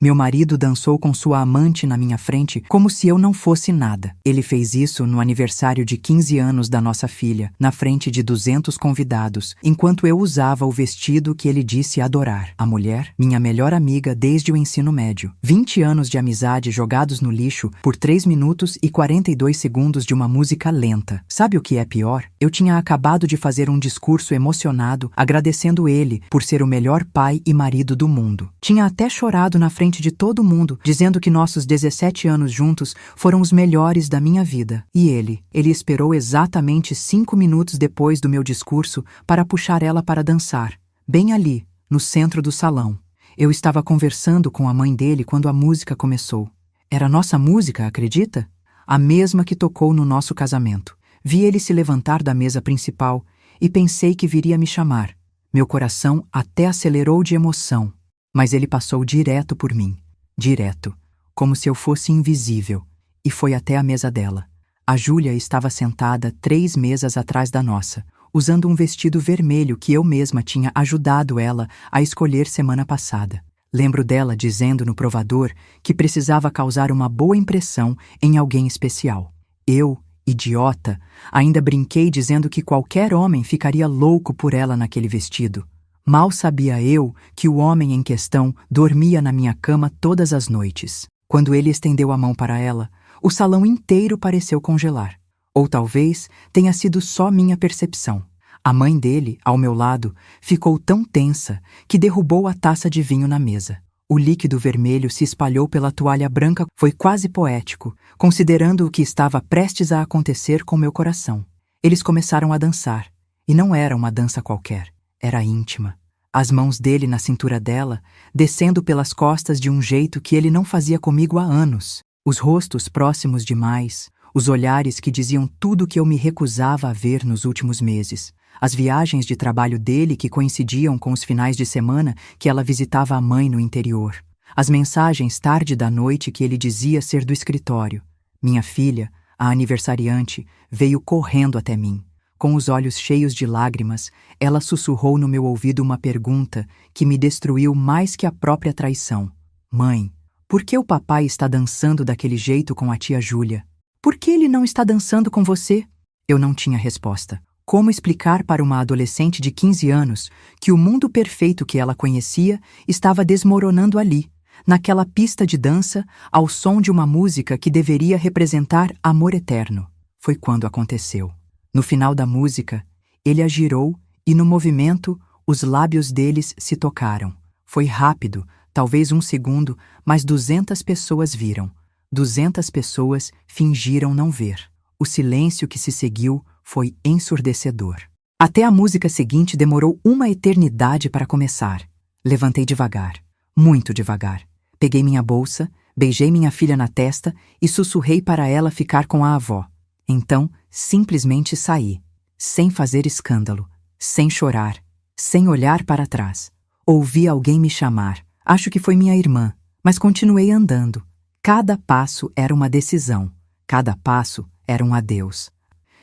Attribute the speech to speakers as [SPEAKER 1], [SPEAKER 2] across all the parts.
[SPEAKER 1] Meu marido dançou com sua amante na minha frente como se eu não fosse nada. Ele fez isso no aniversário de 15 anos da nossa filha, na frente de 200 convidados, enquanto eu usava o vestido que ele disse adorar. A mulher, minha melhor amiga desde o ensino médio. 20 anos de amizade jogados no lixo por 3 minutos e 42 segundos de uma música lenta. Sabe o que é pior? Eu tinha acabado de fazer um discurso emocionado agradecendo ele por ser o melhor pai e marido do mundo. Tinha até chorado na frente de todo mundo, dizendo que nossos 17 anos juntos foram os melhores da minha vida. E ele esperou exatamente 5 minutos depois do meu discurso para puxar ela para dançar, bem ali, no centro do salão. Eu estava conversando com a mãe dele quando a música começou. Era nossa música, acredita? A mesma que tocou no nosso casamento. Vi ele se levantar da mesa principal e pensei que viria me chamar. Meu coração até acelerou de emoção, mas ele passou direto por mim. Direto, como se eu fosse invisível, e foi até a mesa dela. A Júlia estava sentada 3 mesas atrás da nossa, usando um vestido vermelho que eu mesma tinha ajudado ela a escolher semana passada. Lembro dela dizendo no provador que precisava causar uma boa impressão em alguém especial. Eu, idiota, ainda brinquei dizendo que qualquer homem ficaria louco por ela naquele vestido. Mal sabia eu que o homem em questão dormia na minha cama todas as noites. Quando ele estendeu a mão para ela, o salão inteiro pareceu congelar. Ou talvez tenha sido só minha percepção. A mãe dele, ao meu lado, ficou tão tensa que derrubou a taça de vinho na mesa. O líquido vermelho se espalhou pela toalha branca. Foi quase poético, considerando o que estava prestes a acontecer com meu coração. Eles começaram a dançar, e não era uma dança qualquer. Era íntima. As mãos dele na cintura dela, descendo pelas costas de um jeito que ele não fazia comigo há anos. Os rostos próximos demais, os olhares que diziam tudo o que eu me recusava a ver nos últimos meses. As viagens de trabalho dele que coincidiam com os finais de semana que ela visitava a mãe no interior. As mensagens tarde da noite que ele dizia ser do escritório. Minha filha, a aniversariante, veio correndo até mim. Com os olhos cheios de lágrimas, ela sussurrou no meu ouvido uma pergunta que me destruiu mais que a própria traição. Mãe, por que o papai está dançando daquele jeito com a tia Júlia? Por que ele não está dançando com você? Eu não tinha resposta. Como explicar para uma adolescente de 15 anos que o mundo perfeito que ela conhecia estava desmoronando ali, naquela pista de dança, ao som de uma música que deveria representar amor eterno? Foi quando aconteceu. No final da música, ele a girou e, no movimento, os lábios deles se tocaram. Foi rápido, talvez 1 segundo, mas 200 pessoas viram. 200 pessoas fingiram não ver. O silêncio que se seguiu foi ensurdecedor. Até a música seguinte demorou uma eternidade para começar. Levantei devagar, muito devagar. Peguei minha bolsa, beijei minha filha na testa e sussurrei para ela ficar com a avó. Então, simplesmente saí, sem fazer escândalo, sem chorar, sem olhar para trás. Ouvi alguém me chamar. Acho que foi minha irmã, mas continuei andando. Cada passo era uma decisão. Cada passo era um adeus.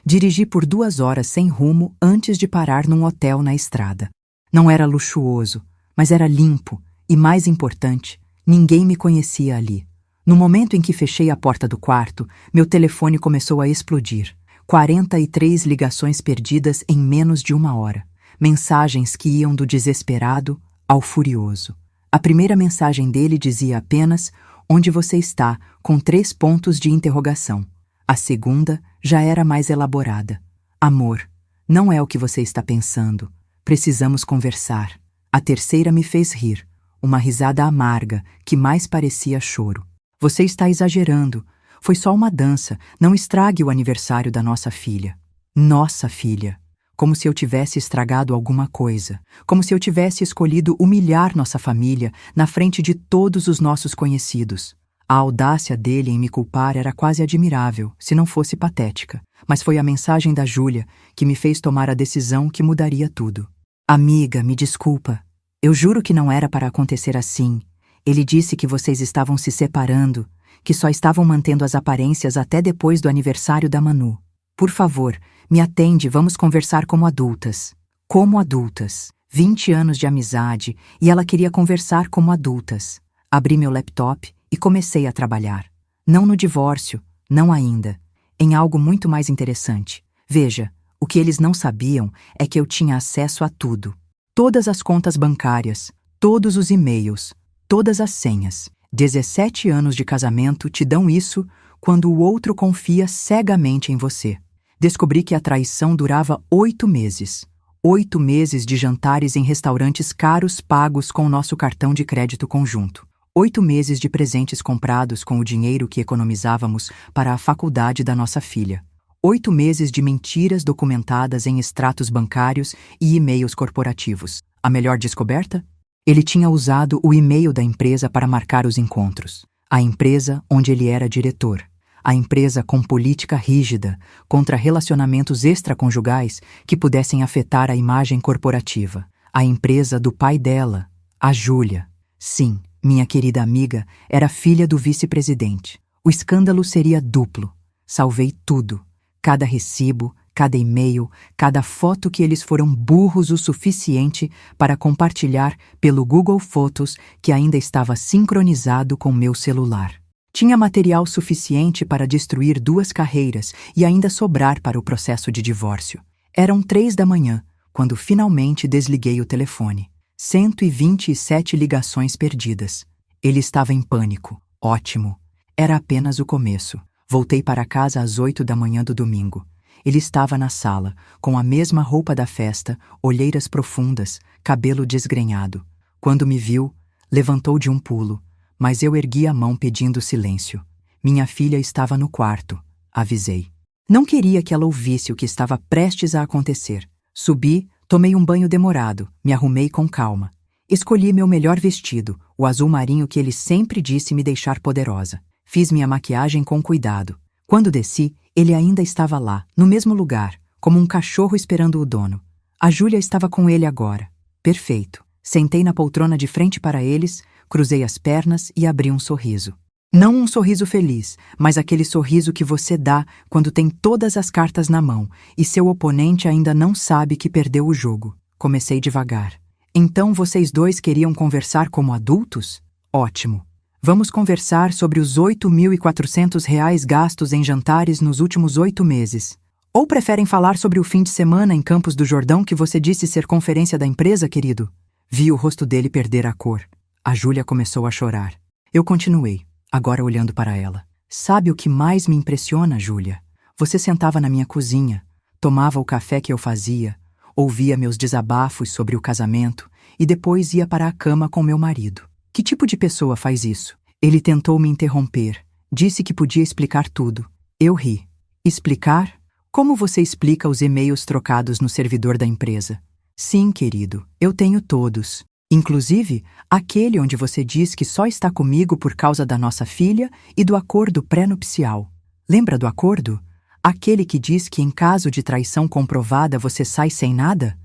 [SPEAKER 1] Dirigi por 2 horas sem rumo antes de parar num hotel na estrada. Não era luxuoso, mas era limpo e, mais importante, ninguém me conhecia ali. No momento em que fechei a porta do quarto, meu telefone começou a explodir. 43 ligações perdidas em menos de 1 hora. Mensagens que iam do desesperado ao furioso. A primeira mensagem dele dizia apenas "Onde você está?", com 3 pontos de interrogação. A segunda já era mais elaborada. "Amor, não é o que você está pensando. Precisamos conversar." A terceira me fez rir. Uma risada amarga que mais parecia choro. "Você está exagerando. Foi só uma dança. Não estrague o aniversário da nossa filha." Nossa filha. Como se eu tivesse estragado alguma coisa. Como se eu tivesse escolhido humilhar nossa família na frente de todos os nossos conhecidos. A audácia dele em me culpar era quase admirável, se não fosse patética. Mas foi a mensagem da Júlia que me fez tomar a decisão que mudaria tudo. "Amiga, me desculpa. Eu juro que não era para acontecer assim. Ele disse que vocês estavam se separando, que só estavam mantendo as aparências até depois do aniversário da Manu. Por favor, me atende, vamos conversar como adultas." Como adultas. 20 anos de amizade e ela queria conversar como adultas. Abri meu laptop e comecei a trabalhar. Não no divórcio, não ainda. Em algo muito mais interessante. Veja, o que eles não sabiam é que eu tinha acesso a tudo. Todas as contas bancárias, todos os e-mails, todas as senhas. 17 anos de casamento te dão isso quando o outro confia cegamente em você. Descobri que a traição durava 8 meses. 8 meses de jantares em restaurantes caros pagos com o nosso cartão de crédito conjunto. 8 meses de presentes comprados com o dinheiro que economizávamos para a faculdade da nossa filha. 8 meses de mentiras documentadas em extratos bancários e e-mails corporativos. A melhor descoberta? Ele tinha usado o e-mail da empresa para marcar os encontros. A empresa onde ele era diretor. A empresa com política rígida contra relacionamentos extraconjugais que pudessem afetar a imagem corporativa. A empresa do pai dela, a Júlia. Sim, minha querida amiga era filha do vice-presidente. O escândalo seria duplo. Salvei tudo. Cada recibo, cada e-mail, cada foto que eles foram burros o suficiente para compartilhar pelo Google Fotos que ainda estava sincronizado com meu celular. Tinha material suficiente para destruir 2 carreiras e ainda sobrar para o processo de divórcio. Eram 3 da manhã, quando finalmente desliguei o telefone. 127 ligações perdidas. Ele estava em pânico. Ótimo. Era apenas o começo. Voltei para casa às 8 da manhã do domingo. Ele estava na sala, com a mesma roupa da festa, olheiras profundas, cabelo desgrenhado. Quando me viu, levantou de um pulo, mas eu ergui a mão pedindo silêncio. Minha filha estava no quarto, avisei. Não queria que ela ouvisse o que estava prestes a acontecer. Subi, tomei um banho demorado, me arrumei com calma. Escolhi meu melhor vestido, o azul marinho que ele sempre disse me deixar poderosa. Fiz minha maquiagem com cuidado. Quando desci, ele ainda estava lá, no mesmo lugar, como um cachorro esperando o dono. A Júlia estava com ele agora. Perfeito. Sentei na poltrona de frente para eles, cruzei as pernas e abri um sorriso. Não um sorriso feliz, mas aquele sorriso que você dá quando tem todas as cartas na mão e seu oponente ainda não sabe que perdeu o jogo. Comecei devagar. Então vocês dois queriam conversar como adultos? Ótimo. Vamos conversar sobre os R$ 8.400 gastos em jantares nos últimos 8 meses. Ou preferem falar sobre o fim de semana em Campos do Jordão que você disse ser conferência da empresa, querido? Vi o rosto dele perder a cor. A Júlia começou a chorar. Eu continuei, agora olhando para ela. Sabe o que mais me impressiona, Júlia? Você sentava na minha cozinha, tomava o café que eu fazia, ouvia meus desabafos sobre o casamento e depois ia para a cama com meu marido. Que tipo de pessoa faz isso? Ele tentou me interromper. Disse que podia explicar tudo. Eu ri. Explicar? Como você explica os e-mails trocados no servidor da empresa? Sim, querido, eu tenho todos. Inclusive, aquele onde você diz que só está comigo por causa da nossa filha e do acordo pré-nupcial. Lembra do acordo? Aquele que diz que em caso de traição comprovada você sai sem nada?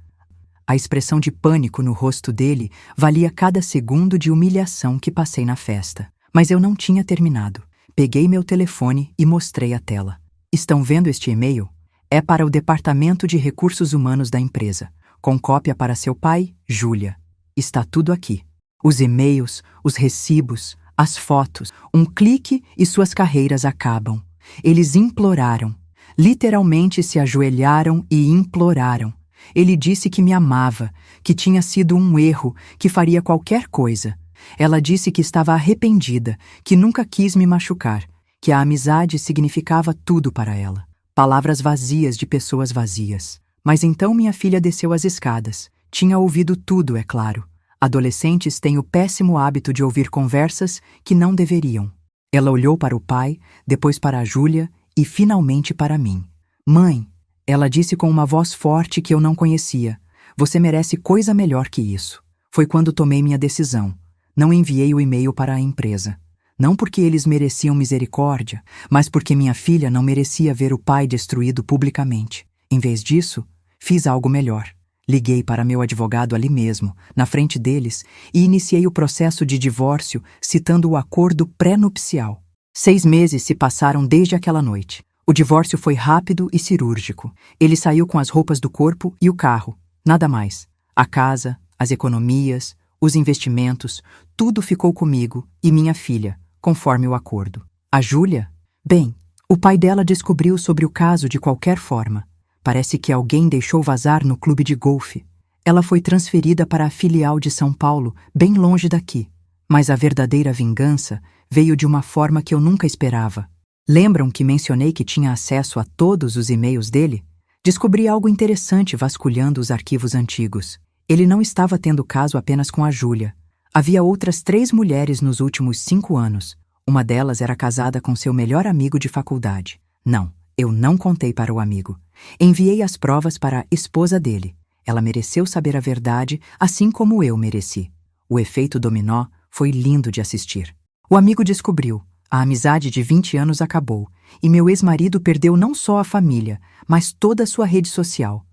[SPEAKER 1] A expressão de pânico no rosto dele valia cada segundo de humilhação que passei na festa. Mas eu não tinha terminado. Peguei meu telefone e mostrei a tela. Estão vendo este e-mail? É para o Departamento de Recursos Humanos da empresa, com cópia para seu pai, Júlia. Está tudo aqui. Os e-mails, os recibos, as fotos. Um clique e suas carreiras acabam. Eles imploraram. Literalmente se ajoelharam e imploraram. Ele disse que me amava, que tinha sido um erro, que faria qualquer coisa. Ela disse que estava arrependida, que nunca quis me machucar, que a amizade significava tudo para ela. Palavras vazias de pessoas vazias. Mas então minha filha desceu as escadas. Tinha ouvido tudo, é claro. Adolescentes têm o péssimo hábito de ouvir conversas que não deveriam. Ela olhou para o pai, depois para a Júlia e finalmente para mim. Mãe, ela disse com uma voz forte que eu não conhecia. Você merece coisa melhor que isso. Foi quando tomei minha decisão. Não enviei o e-mail para a empresa. Não porque eles mereciam misericórdia, mas porque minha filha não merecia ver o pai destruído publicamente. Em vez disso, fiz algo melhor. Liguei para meu advogado ali mesmo, na frente deles, e iniciei o processo de divórcio citando o acordo pré-nupcial. 6 meses se passaram desde aquela noite. O divórcio foi rápido e cirúrgico. Ele saiu com as roupas do corpo e o carro. Nada mais. A casa, as economias, os investimentos, tudo ficou comigo e minha filha, conforme o acordo. A Júlia? Bem, o pai dela descobriu sobre o caso de qualquer forma. Parece que alguém deixou vazar no clube de golfe. Ela foi transferida para a filial de São Paulo, bem longe daqui. Mas a verdadeira vingança veio de uma forma que eu nunca esperava. Lembram que mencionei que tinha acesso a todos os e-mails dele? Descobri algo interessante vasculhando os arquivos antigos. Ele não estava tendo caso apenas com a Júlia. Havia outras 3 mulheres nos últimos 5 anos. Uma delas era casada com seu melhor amigo de faculdade. Não, eu não contei para o amigo. Enviei as provas para a esposa dele. Ela mereceu saber a verdade, assim como eu mereci. O efeito dominó foi lindo de assistir. O amigo descobriu. A amizade de 20 anos acabou, e meu ex-marido perdeu não só a família, mas toda a sua rede social.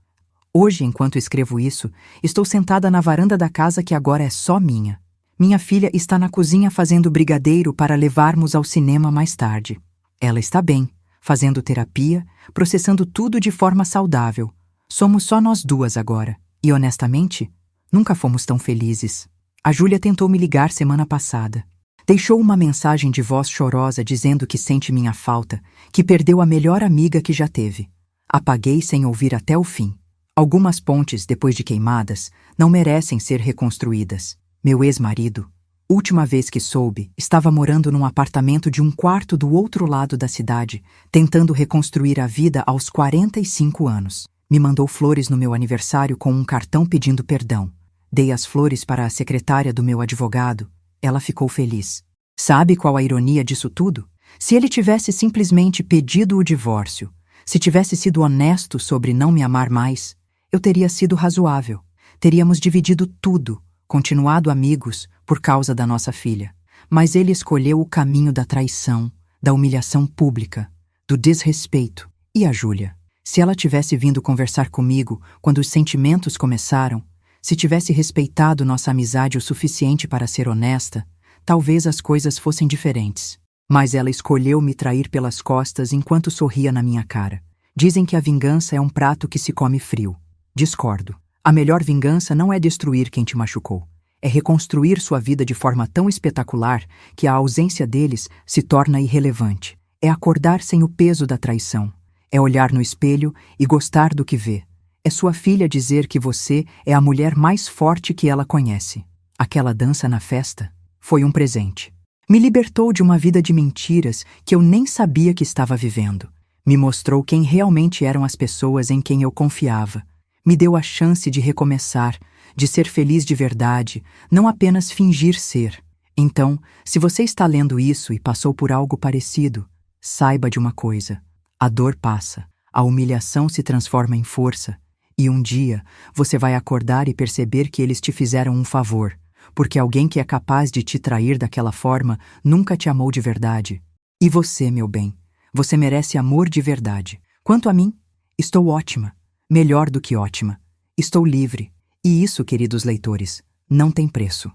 [SPEAKER 1] Hoje, enquanto escrevo isso, estou sentada na varanda da casa que agora é só minha. Minha filha está na cozinha fazendo brigadeiro para levarmos ao cinema mais tarde. Ela está bem, fazendo terapia, processando tudo de forma saudável. Somos só nós duas agora, e honestamente, nunca fomos tão felizes. A Júlia tentou me ligar semana passada. Deixou uma mensagem de voz chorosa dizendo que sente minha falta, que perdeu a melhor amiga que já teve. Apaguei sem ouvir até o fim. Algumas pontes, depois de queimadas, não merecem ser reconstruídas. Meu ex-marido, última vez que soube, estava morando num apartamento de 1 quarto do outro lado da cidade, tentando reconstruir a vida aos 45 anos. Me mandou flores no meu aniversário com um cartão pedindo perdão. Dei as flores para a secretária do meu advogado. Ela ficou feliz. Sabe qual a ironia disso tudo? Se ele tivesse simplesmente pedido o divórcio, se tivesse sido honesto sobre não me amar mais, eu teria sido razoável. Teríamos dividido tudo, continuado amigos por causa da nossa filha. Mas ele escolheu o caminho da traição, da humilhação pública, do desrespeito. E a Júlia? Se ela tivesse vindo conversar comigo quando os sentimentos começaram, se tivesse respeitado nossa amizade o suficiente para ser honesta, talvez as coisas fossem diferentes. Mas ela escolheu me trair pelas costas enquanto sorria na minha cara. Dizem que a vingança é um prato que se come frio. Discordo. A melhor vingança não é destruir quem te machucou. É reconstruir sua vida de forma tão espetacular que a ausência deles se torna irrelevante. É acordar sem o peso da traição. É olhar no espelho e gostar do que vê. É sua filha dizer que você é a mulher mais forte que ela conhece. Aquela dança na festa foi um presente. Me libertou de uma vida de mentiras que eu nem sabia que estava vivendo. Me mostrou quem realmente eram as pessoas em quem eu confiava. Me deu a chance de recomeçar, de ser feliz de verdade, não apenas fingir ser. Então, se você está lendo isso e passou por algo parecido, saiba de uma coisa. A dor passa, a humilhação se transforma em força, e um dia você vai acordar e perceber que eles te fizeram um favor, porque alguém que é capaz de te trair daquela forma nunca te amou de verdade. E você, meu bem, você merece amor de verdade. Quanto a mim, estou ótima, melhor do que ótima. Estou livre. E isso, queridos leitores, não tem preço.